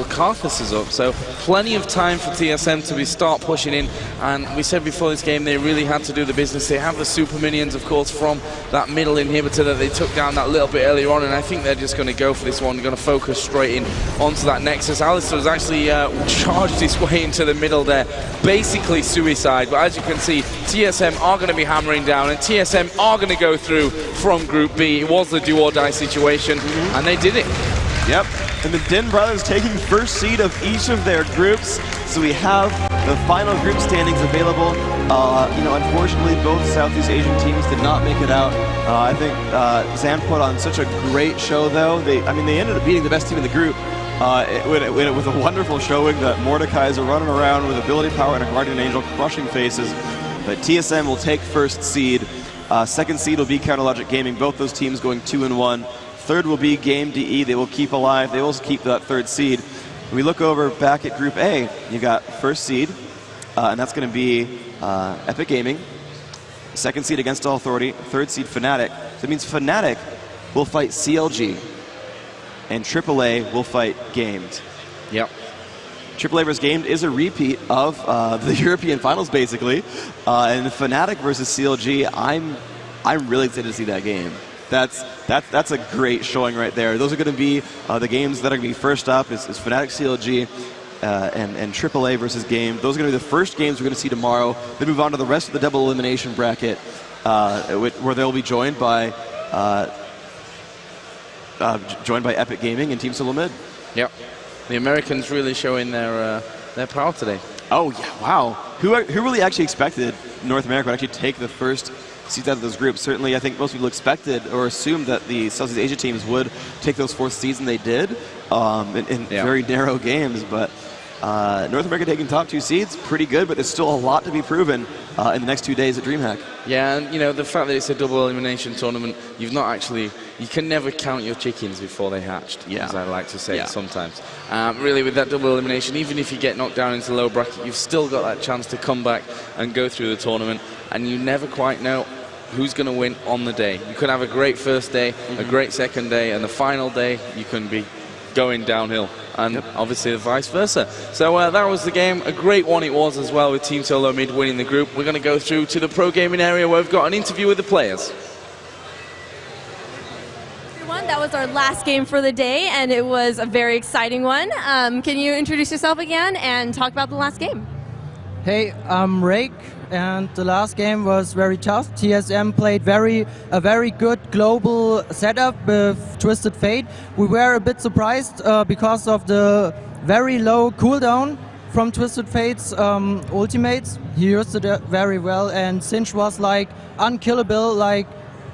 B: Karthus is up, so plenty of time for TSM to start pushing in. And we said before this game they really had to do the business. They have the super minions, of course, from that middle inhibitor that they took down that little bit earlier on, and I think they're just going to go for this one. They're going to focus straight in onto that Nexus. Alistair has actually charged his way into the middle there, basically suicide, but as you can see, TSM are going to be hammering down, and TSM are going to go through from Group B. It was the do or die situation, and they did it.
A: Yep, and the Din brothers taking first seed of each of their groups. So we have the final group standings available. You know, unfortunately, both Southeast Asian teams did not make it out. I think Zan put on such a great show, though. They ended up beating the best team in the group with a wonderful showing that Mordekaiser running around with ability power and a Guardian Angel crushing faces. But TSM will take first seed. Second seed will be Counterlogic Gaming, both those teams going 2-1. Third will be Game DE. They will keep alive. They will also keep that third seed. When we look over back at Group A, you got first seed, and that's going to be Epic Gaming. Second seed Against All Authority. Third seed Fnatic. So that means Fnatic will fight CLG, and AAA will fight Gamed.
B: Yep.
A: AAA versus Gamed is a repeat of the European finals, basically. And Fnatic versus CLG, I'm really excited to see that game. That's a great showing right there. Those are going to be the games that are going to be first up is Fnatic CLG and AAA versus Game. Those are going to be the first games we're going to see tomorrow. Then move on to the rest of the double elimination bracket, where they'll be joined by Epic Gaming and Team SoloMid.
B: Yep. The Americans really showing their power today.
A: Oh yeah! Wow. Who really actually expected North America would actually take the first seeds out of those groups? Certainly, I think most people expected or assumed that the Southeast Asia teams would take those fourth seeds, and they did in very narrow games. But North America taking top 2 seeds, pretty good, but there's still a lot to be proven in the next 2 days at DreamHack.
B: Yeah, and you know, the fact that it's a double elimination tournament, you can never count your chickens before they hatched, as I like to say sometimes. Really, with that double elimination, even if you get knocked down into the low bracket, you've still got that chance to come back and go through the tournament, and you never quite know who's going to win on the day. You could have a great first day, a great second day, and the final day, you can be going downhill, and obviously vice versa. So that was the game. A great one it was as well, with Team SoloMid winning the group. We're going to go through to the pro gaming area where we've got an interview with the players.
C: That was our last game for the day, and it was a very exciting one. Can you introduce yourself again and talk about the last game?
D: Hey, I'm Reyk, and the last game was very tough. TSM played a very good global setup with Twisted Fate. We were a bit surprised because of the very low cooldown from Twisted Fate's ultimates. He used it very well, and Singe was like unkillable, like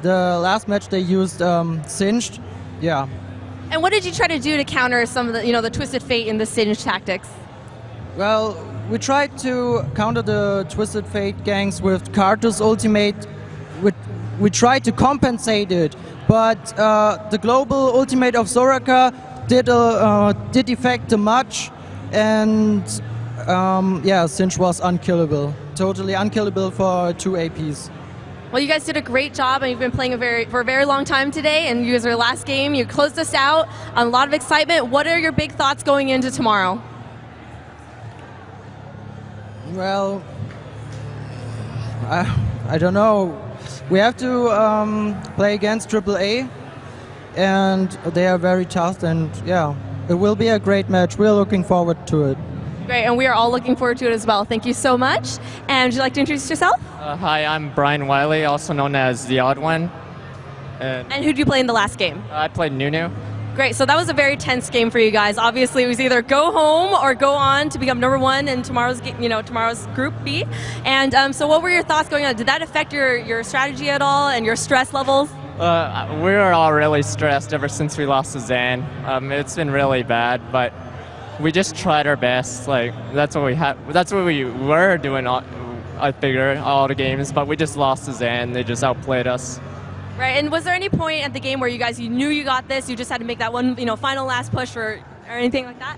D: the last match they used Singed. Yeah.
C: And what did you try to do to counter some of the, the Twisted Fate and the Singe tactics?
D: Well, we tried to counter the Twisted Fate gangs with Karthus ultimate. We tried to compensate it, but the global ultimate of Soraka did affect the match, and Singe was unkillable, totally unkillable for 2 APs.
C: Well, you guys did a great job, and you've been playing for a very long time today, and you guys are last game. You closed us out. A lot of excitement. What are your big thoughts going into tomorrow?
D: Well, I don't know. We have to play against AAA, and they are very tough, and yeah, it will be a great match. We're looking forward to it.
C: Great, and we are all looking forward to it as well. Thank you so much. And would you like to introduce yourself?
E: Hi, I'm Brian Wiley, also known as TheOddOne.
C: And who did you play in the last game?
E: I played Nunu.
C: Great, so that was a very tense game for you guys. Obviously, it was either go home or go on to become #1 in tomorrow's Group B. And so, what were your thoughts going on? Did that affect your strategy at all and your stress levels?
E: We were all really stressed ever since we lost to Zan. It's been really bad, but we just tried our best. Like that's what we had. That's what we were doing. I figure all the games, but we just lost to Zan. They just outplayed us.
C: Right, and was there any point at the game where you knew you got this, you just had to make that one, final last push or anything like that?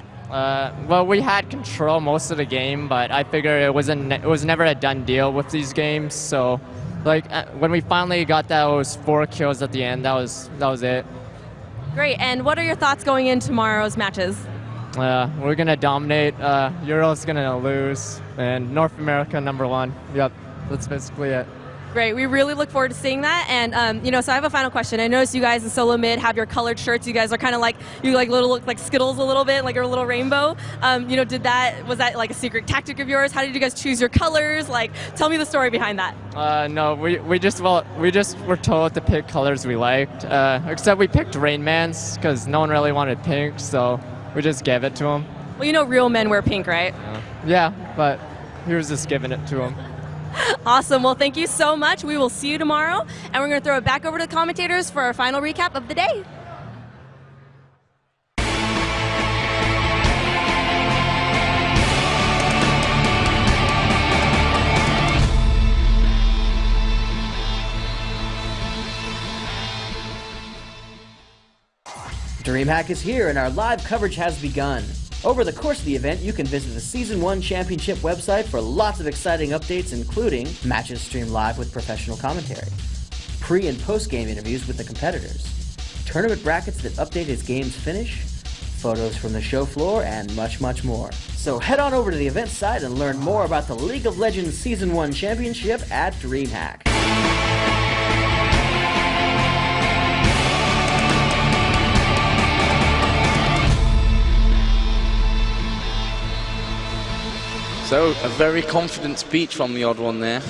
E: Well, we had control most of the game, but I figure it was never a done deal with these games. So, like when we finally got those 4 kills at the end, that was it.
C: Great, and what are your thoughts going into tomorrow's matches?
E: We're gonna dominate. Euro's gonna lose, and North America #1. Yep, that's basically it.
C: Great, we really look forward to seeing that. And so I have a final question. I noticed you guys in SoloMid have your colored shirts. You guys are kind of like look like Skittles a little bit, like a little rainbow. Was that like a secret tactic of yours? How did you guys choose your colors? Like, tell me the story behind that.
E: No, we just were told to pick colors we liked. Except we picked Rain Man's because no one really wanted pink, so we just gave it to him.
C: Well, real men wear pink, right?
E: Yeah, but he was just giving it to him.
C: Awesome. Well, thank you so much. We will see you tomorrow, and we're going to throw it back over to the commentators for our final recap of the day.
F: DreamHack is here and our live coverage has begun. Over the course of the event, you can visit the Season 1 Championship website for lots of exciting updates, including matches streamed live with professional commentary, pre- and post-game interviews with the competitors, tournament brackets that update as games finish, photos from the show floor, and much, much more. So head on over to the event site and learn more about the League of Legends Season 1 Championship at DreamHack.
B: So, a very confident speech from the odd one there.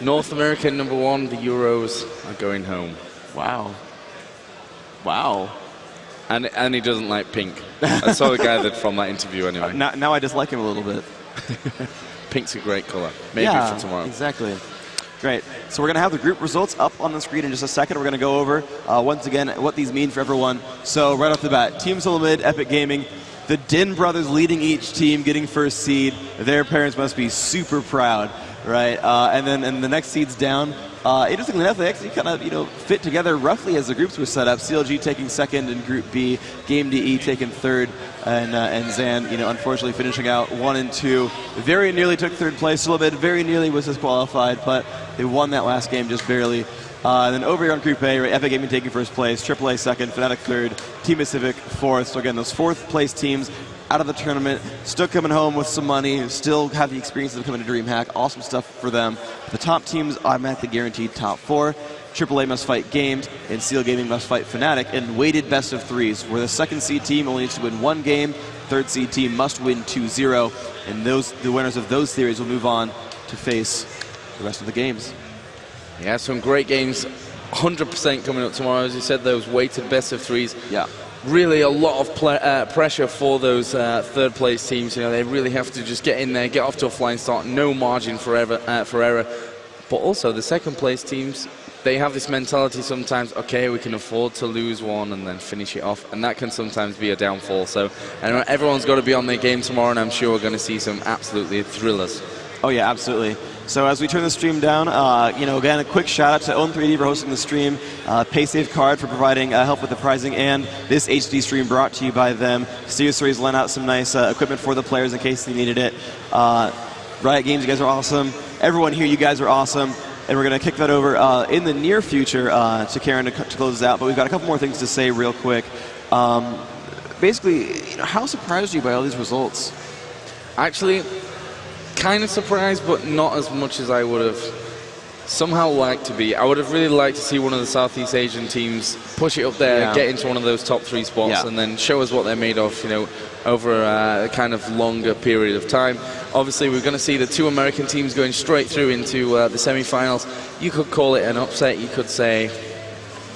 B: North America #1, the Euros are going home.
A: Wow. Wow.
B: And he doesn't like pink. I saw the guy from that interview anyway.
A: Now I dislike him a little bit.
B: Pink's a great color. Maybe
A: yeah,
B: for tomorrow.
A: Exactly. Great. So we're going to have the group results up on the screen in just a second. We're going to go over, once again, what these mean for everyone. So right off the bat, Team SoloMid, Epic Gaming, the Din brothers leading each team, getting first seed. Their parents must be super proud, right? And then the next seeds down. Interestingly enough, they actually kind of fit together roughly as the groups were set up. CLG taking second in Group B, GDE taking third, and Zan, unfortunately finishing out 1 and 2. Very nearly took third place. SoloMid very nearly was disqualified, but they won that last game just barely. And then over here on Group A, right, Epic Gaming taking first place, AAA second, Fnatic third, Team Pacific fourth. So again, those fourth place teams out of the tournament, still coming home with some money, still have the experience of coming to DreamHack. Awesome stuff for them. The top teams automatically guaranteed top 4. AAA must fight Games, and Seal Gaming must fight Fnatic in weighted best of 3s, where the second seed team only needs to win 1 game, third seed team must win 2-0, and the winners of those series will move on to face the rest of the games.
B: Yeah, some great games. 100% coming up tomorrow. As you said, those weighted best of 3s.
A: Yeah.
B: Really a lot of pressure for those third place teams. They really have to just get in there, get off to a flying start, no margin for error. But also the second place teams, they have this mentality sometimes, okay, we can afford to lose one and then finish it off, and that can sometimes be a downfall. So everyone's got to be on their game tomorrow, and I'm sure we're going to see some absolutely thrillers.
A: Oh yeah, absolutely. So as we turn the stream down, again, a quick shout out to Own3D for hosting the stream, PaySafeCard for providing help with the pricing, and this HD stream brought to you by them. Studio Series lent out some nice equipment for the players in case they needed it. Riot Games, you guys are awesome. Everyone here, you guys are awesome. And we're going to kick that over in the near future to Karen to close this out. But we've got a couple more things to say real quick. Basically, how surprised are you by all these results?
B: Actually, kind of surprised, but not as much as I would have somehow liked to be. I would have really liked to see one of the Southeast Asian teams push it up there, get into one of those top 3 spots, and then show us what they're made of, over a kind of longer period of time. Obviously, we're going to see the 2 American teams going straight through into the semi-finals. You could call it an upset. You could say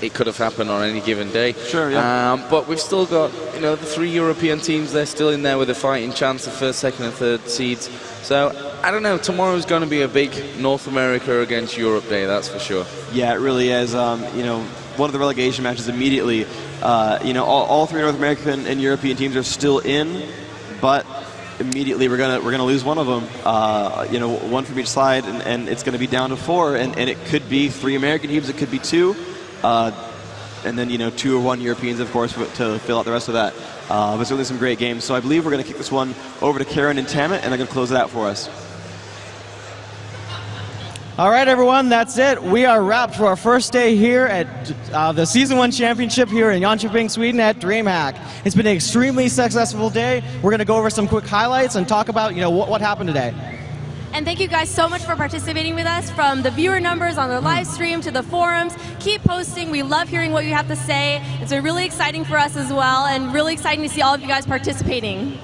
B: it could have happened on any given day.
A: Sure, yeah.
B: But we've still got, the 3 European teams. They're still in there with a fighting chance of first, second, and third seeds. So, I don't know, tomorrow's going to be a big North America against Europe day, that's for sure.
A: Yeah, it really is. One of the relegation matches immediately, all 3 North American and European teams are still in, but immediately we're gonna lose one of them. One from each side, and it's going to be down to 4, and it could be 3 American teams, it could be 2. And then, 2 or 1 Europeans, of course, to fill out the rest of that. But certainly some great games. So I believe we're going to kick this one over to Karen and Tamit, and they're going to close it out for us.
D: All right, everyone, that's it. We are wrapped for our first day here at the Season 1 Championship here in Jönköping, Sweden at DreamHack. It's been an extremely successful day. We're going to go over some quick highlights and talk about, what happened today.
C: And thank you guys so much for participating with us, from the viewer numbers on the live stream to the forums. Keep posting. We love hearing what you have to say. It's been really exciting for us as well, and really exciting to see all of you guys participating.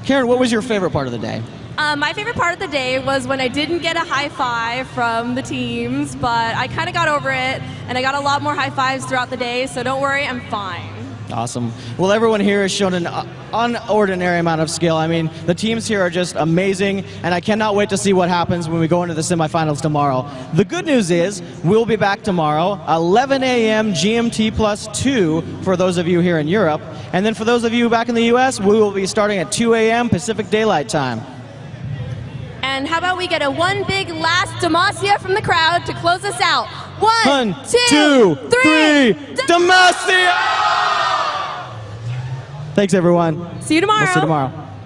D: Karen, what was your favorite part of the day?
C: My favorite part of the day was when I didn't get a high five from the teams, but I kind of got over it, and I got a lot more high fives throughout the day, so don't worry, I'm fine.
D: Awesome. Well, everyone here has shown an unordinary amount of skill. I mean, the teams here are just amazing, and I cannot wait to see what happens when we go into the semifinals tomorrow. The good news is we'll be back tomorrow, 11 a.m. GMT +2 for those of you here in Europe. And then for those of you back in the U.S., we will be starting at 2 a.m. Pacific Daylight Time.
C: And how about we get a one big last Demacia from the crowd to close us out. One, two, three,
D: Demacia!
G: Thanks, everyone.
C: See you tomorrow.
G: We'll see you tomorrow.